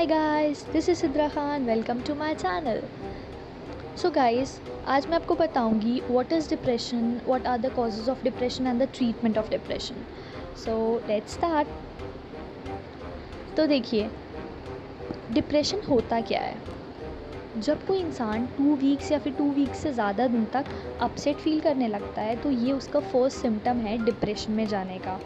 Hi guys, this is Sidra Khan. Welcome to my channel. So guys, आज मैं आपको बताऊंगी what is depression, what are the causes of depression and the treatment of depression. So let's start. तो देखिए, depression होता क्या है? जब कोई इंसान 2 वीक्स या फिर 2 वीक्स से ज़्यादा दिन तक अपसेट फील करने लगता है तो ये उसका फर्स्ट सिम्टम है डिप्रेशन में जाने का।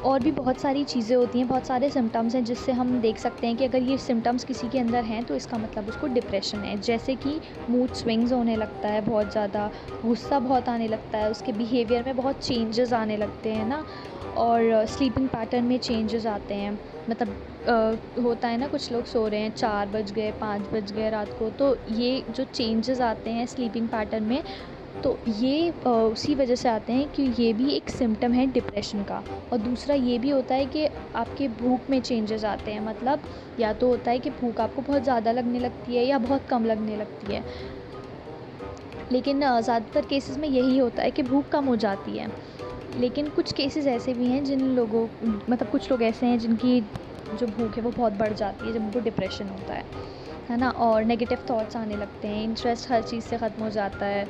और भी बहुत सारी चीज़ें होती हैं, बहुत सारे सिम्टम्स हैं जिससे हम देख सकते हैं कि अगर ये सिम्टम्स किसी के अंदर हैं तो इसका मतलब उसको डिप्रेशन है। जैसे कि मूड स्विंग्स होने लगता है, बहुत ज़्यादा गुस्सा बहुत आने लगता है, उसके बिहेवियर में बहुत चेंजेस आने लगते हैं ना, और स्लीपिंग पैटर्न में चेंजेस आते हैं। मतलब होता है ना, कुछ लोग सो रहे हैं 4 बज गए 5 बज गए रात को, तो ये जो चेंजेस आते हैं स्लीपिंग पैटर्न में, तो ये उसी वजह से आते हैं कि ये भी एक सिम्टम है डिप्रेशन का। और दूसरा ये भी होता है कि आपके भूख में चेंजेस आते हैं। मतलब या तो होता है कि भूख आपको बहुत ज़्यादा लगने लगती है या बहुत कम लगने लगती है, लेकिन ज़्यादातर केसेस में यही होता है कि भूख कम हो जाती है। लेकिन कुछ केसेस ऐसे भी हैं जिन लोगों, मतलब कुछ लोग ऐसे हैं जिनकी जो भूख है वो बहुत बढ़ जाती है जब उनको डिप्रेशन होता है ना, और नेगेटिव थॉट्स आने लगते हैं, इंटरेस्ट हर चीज़ से ख़त्म हो जाता है,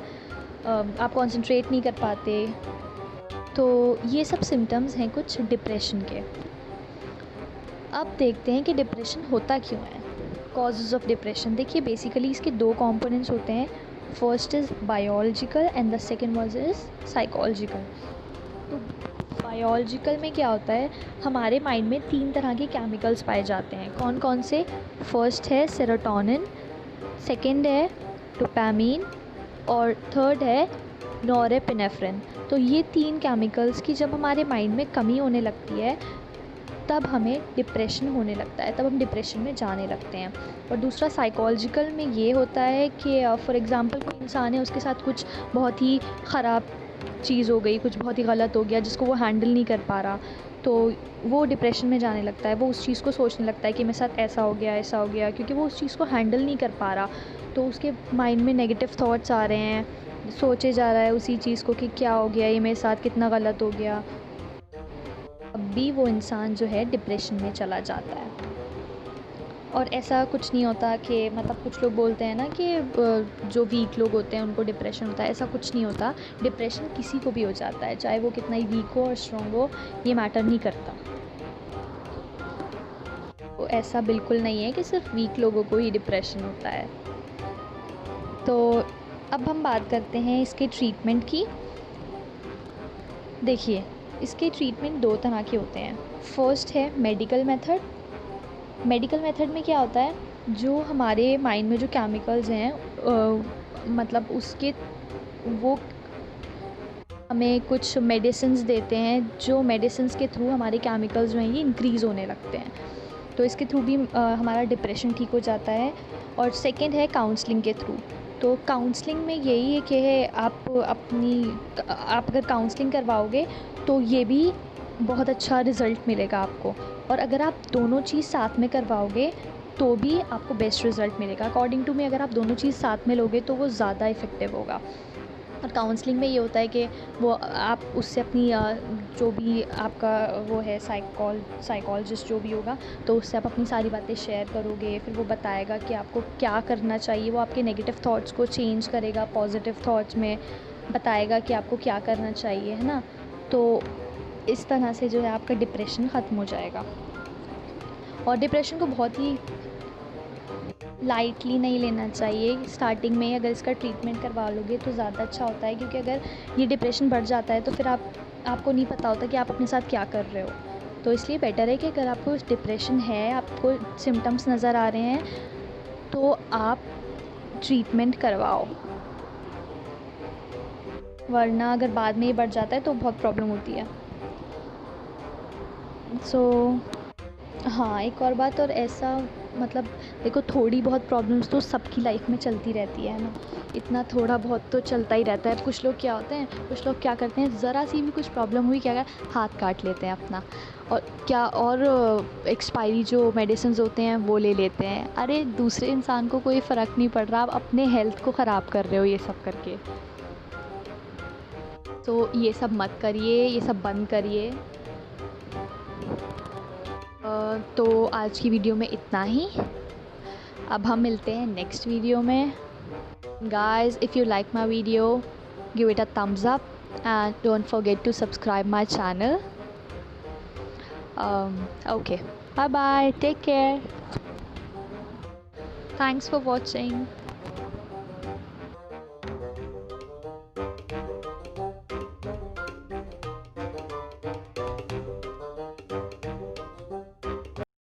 आप कंसंट्रेट नहीं कर पाते। तो ये सब सिम्टम्स हैं कुछ डिप्रेशन के। अब देखते हैं कि डिप्रेशन होता क्यों है। कॉजेज़ ऑफ डिप्रेशन देखिए, बेसिकली इसके 2 कंपोनेंट्स होते हैं। First is biological and the second was is psychological. तो बायोलॉजिकल में क्या होता है, हमारे माइंड में 3 तरह के केमिकल्स पाए जाते हैं। कौन कौन से? फर्स्ट है सेरोटोनिन, सेकंड है डोपामीन और थर्ड है नॉरेपिनेफ्रिन। तो ये 3 केमिकल्स की जब हमारे माइंड में कमी होने लगती है तब हमें डिप्रेशन होने लगता है, तब हम डिप्रेशन में जाने लगते हैं। और दूसरा साइकोलॉजिकल में ये होता है कि फॉर एग्ज़ाम्पल कोई इंसान है, उसके साथ कुछ बहुत ही ख़राब चीज़ हो गई, कुछ बहुत ही गलत हो गया जिसको वो हैंडल नहीं कर पा रहा, तो वो डिप्रेशन में जाने लगता है। वो उस चीज़ को सोचने लगता है कि मेरे साथ ऐसा हो गया, ऐसा हो गया, क्योंकि वो उस चीज़ को हैंडल नहीं कर पा रहा। तो उसके माइंड में नेगेटिव थॉट्स आ रहे हैं, सोचे जा रहा है उसी चीज़ को कि क्या हो गया, ये मेरे साथ कितना गलत हो गया। अब भी वो इंसान जो है डिप्रेशन में चला जाता है। और ऐसा कुछ नहीं होता कि, मतलब कुछ लोग बोलते हैं ना कि जो वीक लोग होते हैं उनको डिप्रेशन होता है, ऐसा कुछ नहीं होता। डिप्रेशन किसी को भी हो जाता है, चाहे वो कितना ही वीक हो और स्ट्रॉन्ग हो, ये मैटर नहीं करता। तो ऐसा बिल्कुल नहीं है कि सिर्फ वीक लोगों को ही डिप्रेशन होता है। तो अब हम बात करते हैं इसके ट्रीटमेंट की। देखिए, इसके ट्रीटमेंट 2 तरह के होते हैं। फर्स्ट है मेडिकल मेथड। मेडिकल मेथड में क्या होता है, जो हमारे माइंड में जो केमिकल्स हैं, मतलब उसके वो हमें कुछ मेडिसिन्स देते हैं, जो मेडिसिन्स के थ्रू हमारे केमिकल्स जो हैं ये इंक्रीज़ होने लगते हैं। तो इसके थ्रू भी हमारा डिप्रेशन ठीक हो जाता है। और सेकंड है काउंसलिंग के थ्रू। तो काउंसलिंग में यही है कि आप अगर काउंसलिंग करवाओगे तो ये भी बहुत अच्छा रिज़ल्ट मिलेगा आपको। और अगर आप दोनों चीज़ साथ में करवाओगे तो भी आपको बेस्ट रिज़ल्ट मिलेगा। अकॉर्डिंग टू मी, अगर आप दोनों चीज़ साथ में लोगे तो वो ज़्यादा इफ़ेक्टिव होगा। और काउंसलिंग में ये होता है कि वो आप उससे अपनी जो भी आपका वो है साइकोलॉजिस्ट जो भी होगा, तो उससे आप अपनी सारी बातें शेयर करोगे, फिर वो बताएगा कि आपको क्या करना चाहिए। वो आपके नेगेटिव थॉट्स को चेंज करेगा पॉजिटिव थॉट्स में, बताएगा कि आपको क्या करना चाहिए, है ना। तो इस तरह से जो है आपका डिप्रेशन ख़त्म हो जाएगा। और डिप्रेशन को बहुत ही लाइटली नहीं लेना चाहिए। स्टार्टिंग में अगर इसका ट्रीटमेंट करवा लोगे तो ज़्यादा अच्छा होता है, क्योंकि अगर ये डिप्रेशन बढ़ जाता है तो फिर आपको नहीं पता होता कि आप अपने साथ क्या कर रहे हो। तो इसलिए बेटर है कि अगर आपको डिप्रेशन है, आपको सिम्टम्स नज़र आ रहे हैं, तो आप ट्रीटमेंट करवाओ, वरना अगर बाद में ये बढ़ जाता है तो बहुत प्रॉब्लम होती है। हाँ, एक और बात, और ऐसा मतलब देखो, थोड़ी बहुत प्रॉब्लम्स तो सबकी लाइफ में चलती रहती है ना, इतना थोड़ा बहुत तो चलता ही रहता है। कुछ लोग क्या होते हैं, कुछ लोग क्या करते हैं, ज़रा सी भी कुछ प्रॉब्लम हुई, क्या हाथ काट लेते हैं अपना, और एक्सपायरी जो मेडिसिन होते हैं वो ले लेते हैं। अरे दूसरे इंसान को कोई फ़र्क नहीं पड़ रहा, आप अपने हेल्थ को ख़राब कर रहे हो ये सब करके। तो ये सब मत करिए, ये सब बंद करिए। तो आज की वीडियो में इतना ही। अब हम मिलते हैं नेक्स्ट वीडियो में। Guys, if you like my video, give it a thumbs up and don't forget to subscribe my channel. Okay, bye bye, take care, thanks for watching.